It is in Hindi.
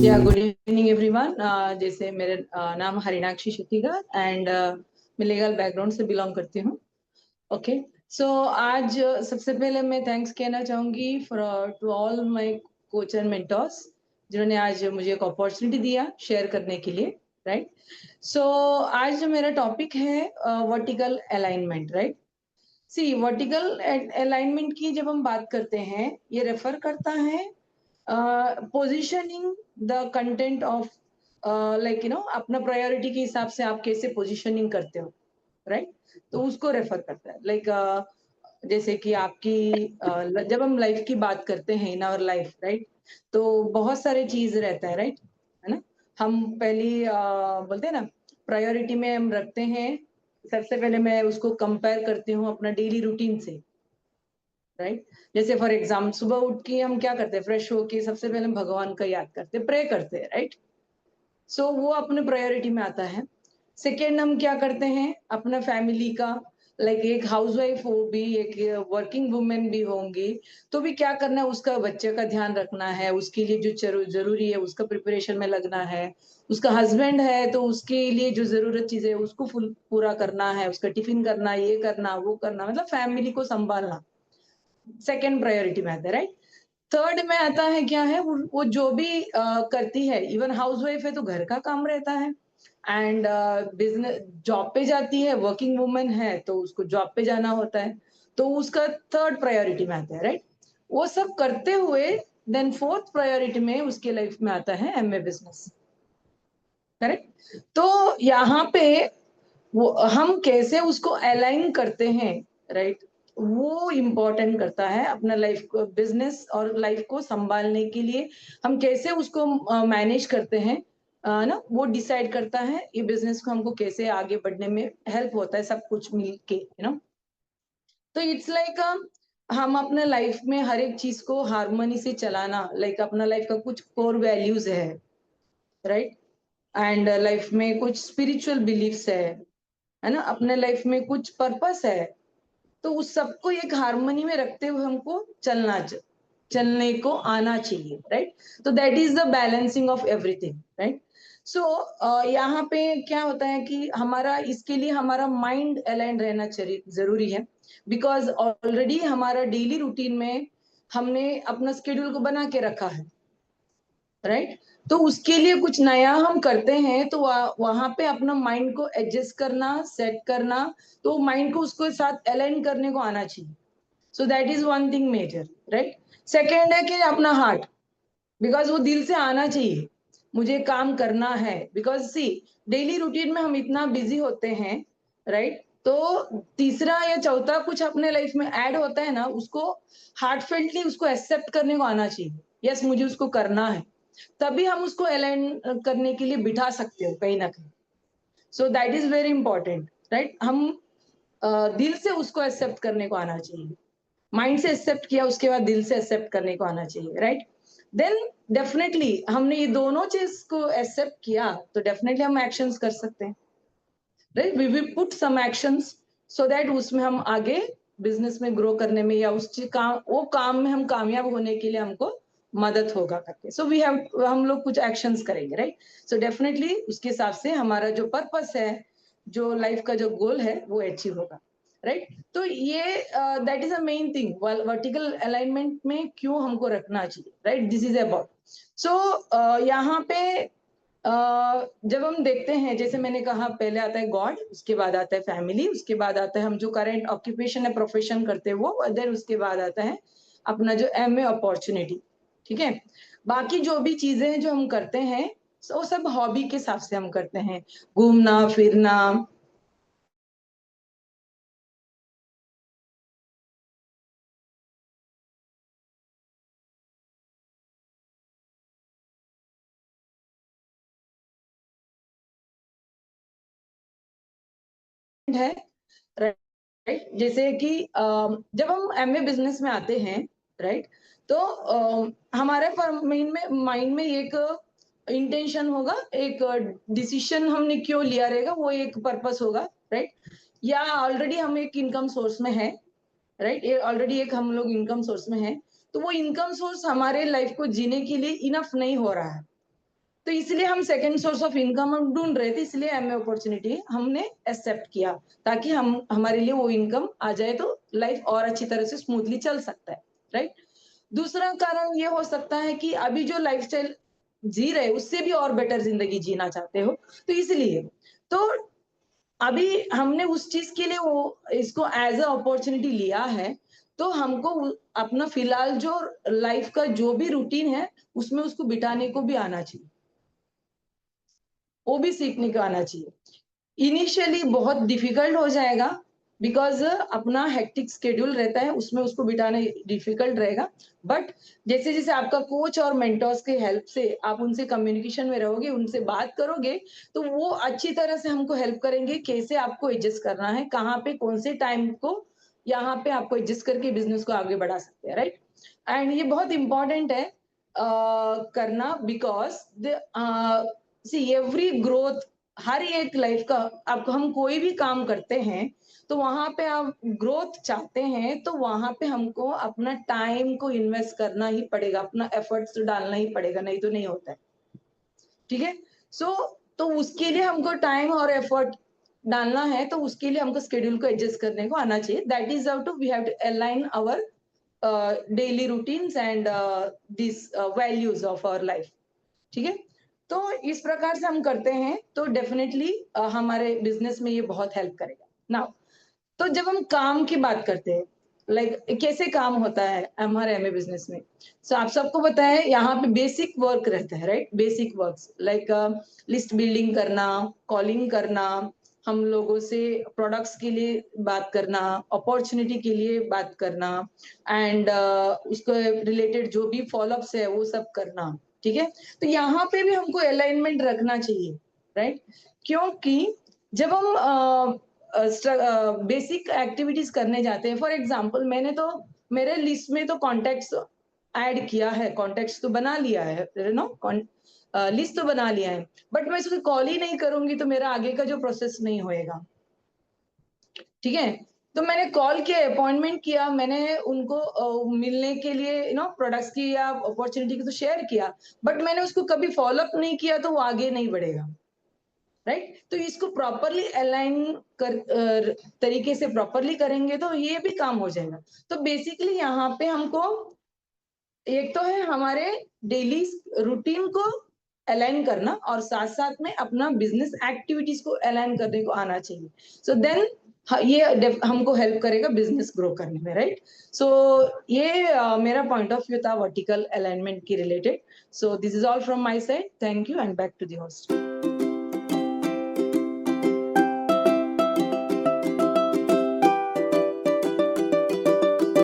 या गुड इवनिंग एवरीवन। जैसे मेरे नाम हरिणाक्षी शुक्ला एंड मैं लीगल बैकग्राउंड से बिलोंग करती हूँ। ओके, सो आज सबसे पहले मैं थैंक्स कहना चाहूंगी for to all my coach and mentors जिन्होंने आज मुझे एक अपॉर्चुनिटी दिया शेयर करने के लिए। राइट, सो आज जो मेरा टॉपिक है वर्टिकल अलाइनमेंट। राइट, सी वर्टिकल अलाइनमेंट की जब हम बात करते हैं ये रेफर करता है पोजिशनिंग द कंटेंट ऑफ अपना प्रायोरिटी के हिसाब से आप कैसे पोजिशनिंग करते हो। राइट, तो उसको रेफर करता है जैसे कि आपकी जब हम लाइफ की बात करते हैं इन आवर लाइफ। राइट, तो बहुत सारे चीज रहता है। राइट, है ना। हम पहली बोलते हैं ना, प्रायोरिटी में हम रखते हैं। सबसे पहले मैं उसको कंपेयर करती हूँ अपना डेली रूटीन से। राइट, जैसे फॉर एग्जाम्पल सुबह उठ के हम क्या करते हैं, फ्रेश होके सबसे पहले हम भगवान का याद करते हैं, प्रे करते हैं। राइट, सो वो अपने प्रायोरिटी में आता है। सेकेंड, हम क्या करते हैं अपना फैमिली का, एक हाउसवाइफ हो भी, एक वर्किंग वुमेन भी होंगी, तो भी क्या करना है, उसका बच्चे का ध्यान रखना है, उसके लिए जो जरूरी है उसका प्रिपरेशन में लगना है। उसका हस्बैंड है तो उसके लिए जो जरूरत चीज है उसको फुल पूरा करना है, उसका टिफिन करना, ये करना वो करना, मतलब फैमिली को संभालना सेकेंड प्रायोरिटी में आता है। राइट, थर्ड में आता है क्या है, वो जो भी करती है, इवन हाउसवाइफ है तो घर का काम रहता है, एंड बिजनेस जॉब पे जाती है, वर्किंग वुमन है तो उसको जॉब पे जाना होता है, तो उसका थर्ड प्रायोरिटी में आता है। राइट, वो सब करते हुए देन फोर्थ प्रायोरिटी में उसके लाइफ में आता है एमए बिजनेस। करेक्ट, तो यहाँ पे वो हम कैसे उसको अलाइन करते हैं। राइट, वो इम्पोर्टेंट करता है अपना लाइफ को, बिजनेस और लाइफ को संभालने के लिए हम कैसे उसको मैनेज करते हैं, ना, वो डिसाइड करता है ये बिजनेस को हमको कैसे आगे बढ़ने में हेल्प होता है, सब कुछ मिल के, तो इट्स हम अपने लाइफ में हर एक चीज को हारमोनी से चलाना, अपना लाइफ का कुछ कोर वैल्यूज है। एंड लाइफ में कुछ स्पिरिचुअल बिलीफ्स है ना, अपने लाइफ में कुछ पर्पस है, तो उस सबको एक हारमोनी में रखते हुए हमको चलने को आना चाहिए। राइट, तो that is the balancing of everything. Right, so यहाँ पे क्या होता है कि हमारा इसके लिए हमारा माइंड अलाइन रहना चाहिए, जरूरी है, बिकॉज ऑलरेडी हमारा डेली रूटीन में हमने अपना स्केड्यूल को बना के रखा है। राइट, तो उसके लिए कुछ नया हम करते हैं तो वहां पे अपना माइंड को एडजस्ट करना, सेट करना, तो माइंड को उसके साथ अलाइन करने को आना चाहिए। So that is one thing major. Right, second है कि अपना हार्ट, बिकॉज वो दिल से आना चाहिए, मुझे काम करना है, बिकॉज सी डेली रूटीन में हम इतना बिजी होते हैं। राइट, तो तीसरा या चौथा कुछ अपने लाइफ में ऐड होता है ना, उसको हार्टफेल्टली उसको एक्सेप्ट करने को आना चाहिए। यस, मुझे उसको करना है, तभी हम उसको अलाइन करने के लिए बिठा सकते हो कहीं ना कहीं। सो that is very important. Right, हम दिल से उसको एक्सेप्ट करने को आना चाहिए, माइंड से एक्सेप्ट किया उसके बाद दिल से एक्सेप्ट करने को आना चाहिए। राइट, देन डेफिनेटली हमने ये दोनों चीज को एक्सेप्ट किया तो डेफिनेटली हम एक्शंस कर सकते हैं। Right, we will put some actions so that उसमें हम आगे बिजनेस में ग्रो करने में या उस चीज काम, वो काम में हम कामयाब होने के लिए हमको मदद होगा करके, सो वी हैव, हम लोग कुछ एक्शंस करेंगे। राइट, सो डेफिनेटली उसके हिसाब से हमारा जो पर्पस है, जो लाइफ का जो गोल है वो अचीव होगा। राइट, तो ये that is a main thing vertical alignment में क्यों हमको रखना चाहिए। राइट, दिस इज अबाउट, सो यहाँ पे जब हम देखते हैं, जैसे मैंने कहा, पहले आता है गॉड, उसके बाद आता है फैमिली, उसके बाद आता है हम जो करंट ऑक्यूपेशन है, प्रोफेशन करते हैं वो, देन उसके बाद आता है अपना जो एमए अपॉर्चुनिटी। ठीक है, बाकी जो भी चीजें हैं जो हम करते हैं वो सब हॉबी के हिसाब से हम करते हैं, घूमना फिरना। है। राइट, जैसे कि जब हम एमए बिजनेस में आते हैं, राइट, तो हमारे माइंड में एक इंटेंशन होगा, एक डिसीजन हमने क्यों लिया रहेगा, वो एक पर्पस होगा। राइट, या ऑलरेडी हम एक इनकम सोर्स में है। राइट, ये ऑलरेडी एक हम लोग इनकम सोर्स में है, तो वो इनकम सोर्स हमारे लाइफ को जीने के लिए इनफ नहीं हो रहा है। तो इसलिए हम सेकंड सोर्स ऑफ इनकम हम ढूंढ रहे थे, इसलिए एमए अपॉर्चुनिटी हमने एक्सेप्ट किया, ताकि हम हमारे लिए वो इनकम आ जाए तो लाइफ और अच्छी तरह से स्मूथली चल सकता है, राइट। दूसरा कारण ये हो सकता है कि अभी जो लाइफस्टाइल जी रहे उससे भी और बेटर जिंदगी जीना चाहते हो, तो इसलिए तो अभी हमने उस चीज के लिए वो इसको एज अ अपॉर्चुनिटी लिया है, तो हमको अपना फिलहाल जो लाइफ का जो भी रूटीन है उसमें उसको बिठाने को भी आना चाहिए, वो भी सीखने को आना चाहिए। इनिशियली बहुत डिफिकल्ट हो जाएगा, बिकॉज अपना हेक्टिक शेड्यूल रहता है, उसमें उसको बिठाना डिफिकल्ट रहेगा। बट जैसे जैसे आपका कोच और मेंटर्स के हेल्प से आप उनसे कम्युनिकेशन में रहोगे, उनसे बात करोगे, तो वो अच्छी तरह से हमको हेल्प करेंगे कैसे आपको एडजस्ट करना है, कहाँ पे कौन से टाइम को यहाँ पे आपको एडजस्ट करके बिजनेस को आगे बढ़ा सकते हैं, राइट। एंड ये बहुत इंपॉर्टेंट है करना, बिकॉज सी एवरी ग्रोथ, हर एक लाइफ का, अब हम कोई भी काम करते हैं तो वहां पे आप ग्रोथ चाहते हैं, तो वहां पे हमको अपना टाइम को इन्वेस्ट करना ही पड़ेगा, अपना एफर्ट्स तो डालना ही पड़ेगा, नहीं तो नहीं होता है, ठीक है। सो तो उसके लिए हमको टाइम और एफर्ट डालना है, तो उसके लिए हमको स्केड्यूल को एडजस्ट करने को आना चाहिए। That is how to we have to align our daily routines and this values of our life, ठीक है। तो इस प्रकार से हम करते हैं तो डेफिनेटली हमारे बिजनेस में ये बहुत हेल्प करेगा। नाउ तो जब हम काम की बात करते हैं, लाइक कैसे काम होता है हमारे एमए बिजनेस में, सो आप सबको पता है यहाँ पे बेसिक वर्क रहता है, right. Basic works like list building करना, कॉलिंग करना, हम लोगों से प्रोडक्ट्स के लिए बात करना, अपॉर्चुनिटी के लिए बात करना, एंड उसको रिलेटेड जो भी फॉलोअप्स है वो सब करना, ठीक है। तो यहाँ पे भी हमको अलाइनमेंट रखना चाहिए, राइट। क्योंकि जब हम बेसिक एक्टिविटीज करने जाते हैं, फॉर एग्जांपल मैंने तो मेरे लिस्ट में तो कॉन्टेक्ट्स ऐड किया है, कॉन्टेक्ट्स तो बना लिया है, यू नो, लिस्ट तो बना लिया है, बट मैं इसको कॉल ही नहीं करूंगी तो मेरा आगे का जो प्रोसेस नहीं होएगा, ठीक है। तो मैंने कॉल किया, अपॉइंटमेंट किया, मैंने उनको मिलने के लिए यू नो प्रोडक्ट्स की या अपॉर्चुनिटी की तो शेयर किया, बट मैंने उसको कभी फॉलोअप नहीं किया तो वो आगे नहीं बढ़ेगा, राइट। तो इसको प्रॉपरली अलाइन कर तरीके से प्रॉपरली करेंगे तो ये भी काम हो जाएगा। तो बेसिकली यहाँ पे हमको एक तो है हमारे डेली रूटीन को अलाइन करना, और साथ साथ में अपना बिजनेस एक्टिविटीज को अलाइन करने को आना चाहिए। सो देन ये हमको हेल्प करेगा बिजनेस ग्रो करने में, राइट। सो ये मेरा पॉइंट ऑफ व्यू था वर्टिकल अलाइनमेंट की related. So this is all from my side, thank you and back to the host.